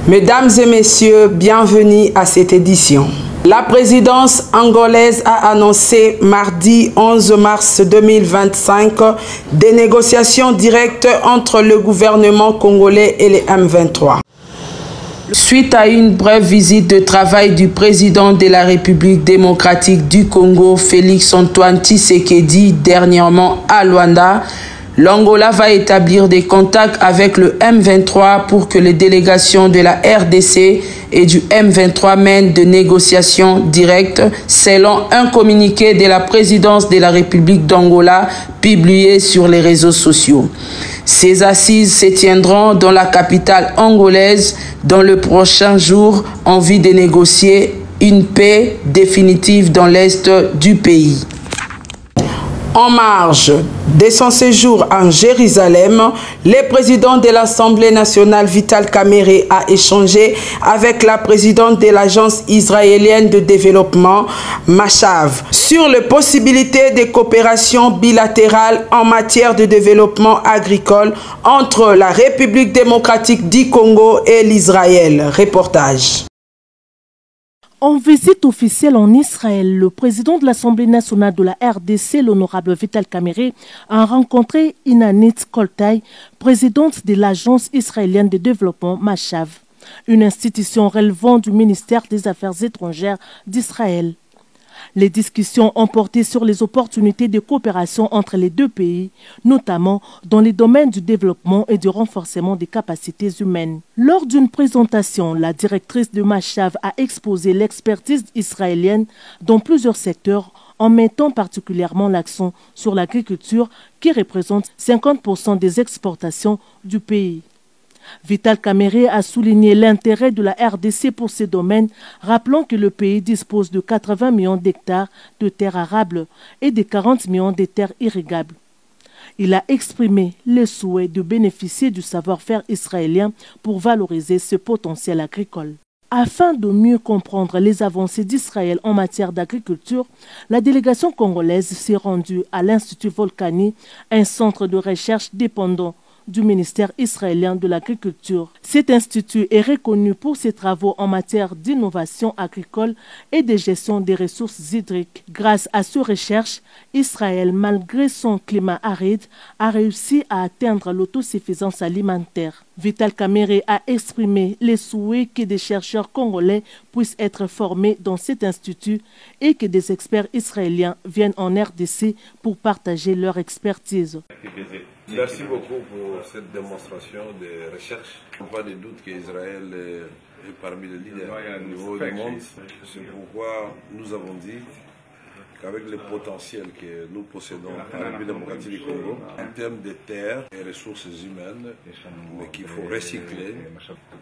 Mesdames et messieurs, bienvenue à cette édition. La présidence angolaise a annoncé mardi 11 mars 2025 des négociations directes entre le gouvernement congolais et les M23. Suite à une brève visite de travail du président de la République démocratique du Congo, Félix-Antoine Tshisekedi, dernièrement à Luanda, l'Angola va établir des contacts avec le M23 pour que les délégations de la RDC et du M23 mènent de négociations directes, selon un communiqué de la présidence de la République d'Angola publié sur les réseaux sociaux. Ces assises se tiendront dans la capitale angolaise dans le prochain jour en vue de négocier une paix définitive dans l'est du pays. En marge de son séjour en Jérusalem, le président de l'Assemblée nationale Vital Kamerhe a échangé avec la présidente de l'Agence israélienne de développement, Mashav, sur les possibilités de coopération bilatérale en matière de développement agricole entre la République démocratique du Congo et l'Israël. Reportage. En visite officielle en Israël, le président de l'Assemblée nationale de la RDC, l'honorable Vital Kamerhe, a rencontré Inanit Koltai, présidente de l'Agence israélienne de développement Mashav, une institution relevant du ministère des Affaires étrangères d'Israël. Les discussions ont porté sur les opportunités de coopération entre les deux pays, notamment dans les domaines du développement et du renforcement des capacités humaines. Lors d'une présentation, la directrice de Mashav a exposé l'expertise israélienne dans plusieurs secteurs en mettant particulièrement l'accent sur l'agriculture qui représente 50% des exportations du pays. Vital Kamerhe a souligné l'intérêt de la RDC pour ces domaines, rappelant que le pays dispose de 80 millions d'hectares de terres arables et de 40 millions de terres irrigables. Il a exprimé le souhait de bénéficier du savoir-faire israélien pour valoriser ce potentiel agricole. Afin de mieux comprendre les avancées d'Israël en matière d'agriculture, la délégation congolaise s'est rendue à l'Institut Volcani, un centre de recherche dépendant du ministère israélien de l'Agriculture. Cet institut est reconnu pour ses travaux en matière d'innovation agricole et de gestion des ressources hydriques. Grâce à ces recherches, Israël, malgré son climat aride, a réussi à atteindre l'autosuffisance alimentaire. Vital Kamerhe a exprimé les souhaits que des chercheurs congolais puissent être formés dans cet institut et que des experts israéliens viennent en RDC pour partager leur expertise. Merci beaucoup pour cette démonstration de recherche. Il n'y a pas de doute qu'Israël est parmi les leaders au niveau du monde. C'est pourquoi nous avons dit qu'avec le potentiel que nous possédons en République démocratique du Congo, en termes de terres et ressources humaines, mais qu'il faut recycler,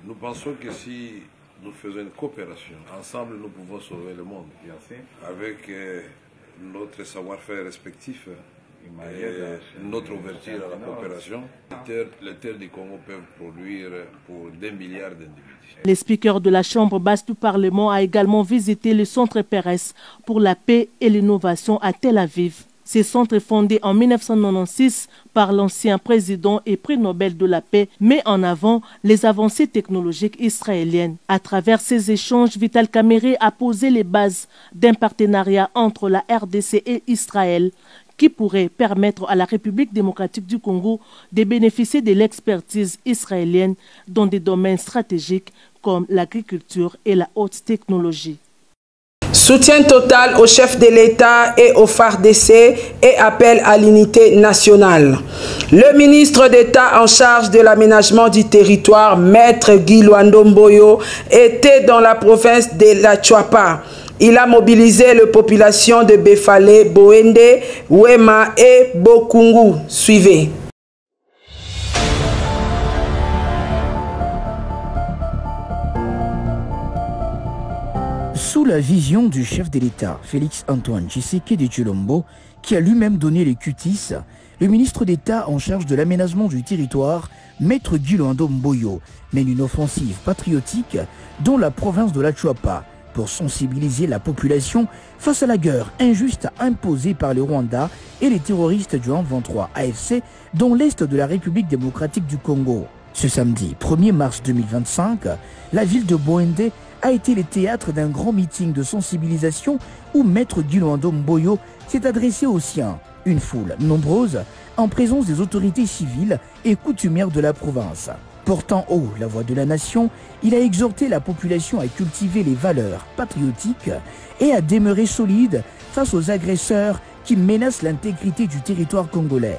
nous pensons que si nous faisons une coopération, ensemble nous pouvons sauver le monde. Avec notre savoir-faire respectif, et notre ouverture à la coopération, les terres du Congo peuvent produire pour des milliards d'individus. Le speaker de la Chambre basse du Parlement a également visité le Centre Pérez pour la paix et l'innovation à Tel Aviv. Ce centre fondé en 1996 par l'ancien président et prix Nobel de la paix met en avant les avancées technologiques israéliennes. À travers ces échanges, Vital Kamerhe a posé les bases d'un partenariat entre la RDC et Israël qui pourrait permettre à la République démocratique du Congo de bénéficier de l'expertise israélienne dans des domaines stratégiques comme l'agriculture et la haute technologie. Soutien total au chef de l'État et au FARDC et appel à l'unité nationale. Le ministre d'État en charge de l'aménagement du territoire, Maître Guy Luando Mboyo, était dans la province de la Tchouapa. Il a mobilisé la population de Befale, Boende, Wema et Bokungu. Suivez. Sous la vision du chef de l'État, Félix-Antoine Tshisekedi Tshilombo, qui a lui-même donné les cutis, le ministre d'État en charge de l'aménagement du territoire, Maître Guy Luando Mboyo, mène une offensive patriotique dans la province de la Tchouapa pour sensibiliser la population face à la guerre injuste imposée par le Rwanda et les terroristes du M23 AFC dans l'est de la République démocratique du Congo. Ce samedi 1er mars 2025, la ville de Boende a été le théâtre d'un grand meeting de sensibilisation où Maître Guiloando Mboyo s'est adressé aux siens. Une foule nombreuse en présence des autorités civiles et coutumières de la province. Portant haut la voix de la nation, il a exhorté la population à cultiver les valeurs patriotiques et à demeurer solide face aux agresseurs qui menacent l'intégrité du territoire congolais.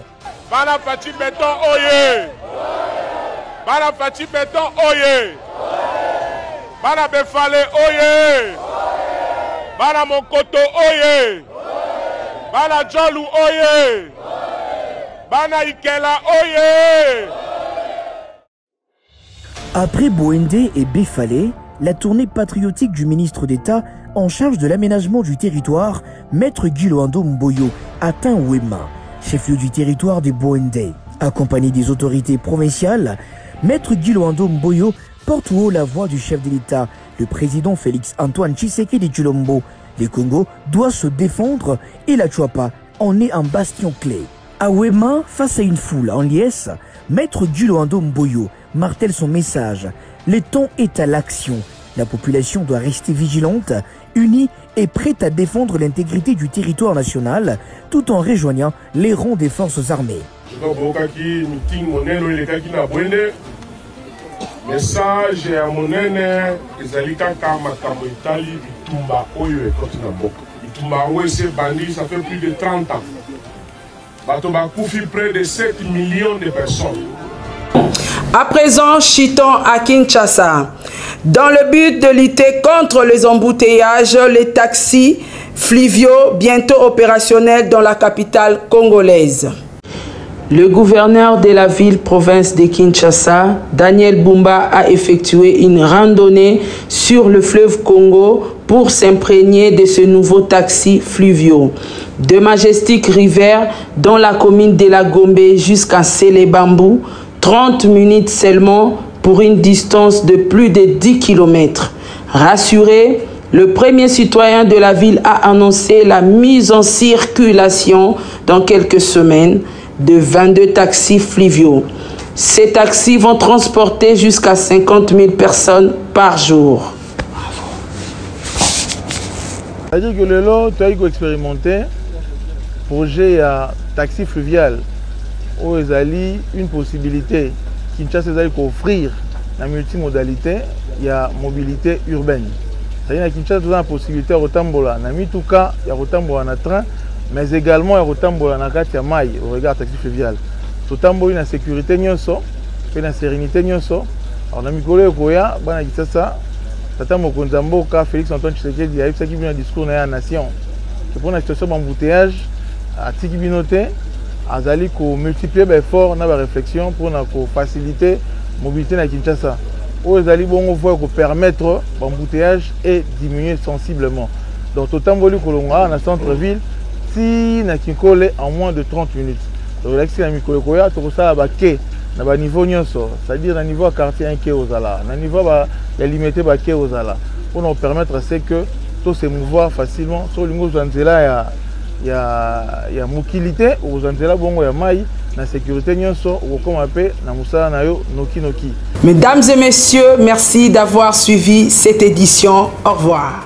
Bana Fati Béton Oye! Bana Fati Béton Oye! Bana Befale Oye! Bana Mokoto Oye! Bana Jolu Oye! Bana Ikela Oye! Après Boende et Befale, la tournée patriotique du ministre d'État en charge de l'aménagement du territoire, Maître Guiloando Mboyo, atteint Wema, chef-lieu du territoire de Boende. Accompagné des autorités provinciales, Maître Guiloando Mboyo porte haut la voix du chef de l'État, le président Félix Antoine Tshisekedi Tshilombo. Le Congo doit se défendre et la Tchouapa en est un bastion clé. À Wema, face à une foule en liesse, Maître Guiloando Mboyo martèle son message. Le temps est à l'action. La population doit rester vigilante, unie et prête à défendre l'intégrité du territoire national tout en rejoignant les rangs des forces armées. Message à monene ezalika kama makambo itali bitumba oyo ekoti na mboka. Bitumba oyo c'est bandit, ça fait plus de 30 ans. Bato bakufi près de 7 millions de personnes. À présent, chitons à Kinshasa. Dans le but de lutter contre les embouteillages, les taxis fluviaux bientôt opérationnels dans la capitale congolaise. Le gouverneur de la ville-province de Kinshasa, Daniel Bumba, a effectué une randonnée sur le fleuve Congo pour s'imprégner de ce nouveau taxi fluviaux. De majestiques rivières dans la commune de la Gombe jusqu'à Sélébambou, 30 minutes seulement pour une distance de plus de 10 km. Rassuré, le premier citoyen de la ville a annoncé la mise en circulation dans quelques semaines de 22 taxis fluviaux. Ces taxis vont transporter jusqu'à 50 000 personnes par jour. C'est-à-dire que le lot, tu as expérimenté projet à taxi fluvial où ils allaient une possibilité Kinshasa offrir la multimodalité, il y a mobilité urbaine. C'est-à-dire que Kinshasa a la possibilité de retambola, na mituka, il y a retambola na train, mais également il y a retambola na kati ya mai au regard taxi fluvial. Totambola na sécurité nyonso, pe na sérénité nyonso. Alors na mikolo koya bana Kinshasa, tata mokonzi mboka Félix Antoine Tshisekedi a eu ça qui vient un discours na la nation. C'est pour la situation d'embouteillage à tiki binoté. Azali ko multiplier l'effort na ba réflexion pour na ko faciliter mobilité na Kinshasa. Où azali bongo voie ko permettre l'embouteillage et diminuer sensiblement. Donc totamboli kolonga na centre-ville si na kinkole en moins de 30 minutes. Donc là si na mikolo koya to ça ba ke na ba niveau nyonso, c'est-à-dire na niveau quartier 1 ke ozala, na niveau ba ya limité ba ke ozala pour nous permettre c'est que tout se mouvoir facilement sur lingo zanzela ya mukilité aux anzela bongo ya mai na sécurité nyonso comme appelé na musala na yo noki noki. Mesdames et messieurs, merci d'avoir suivi cette édition. Au revoir.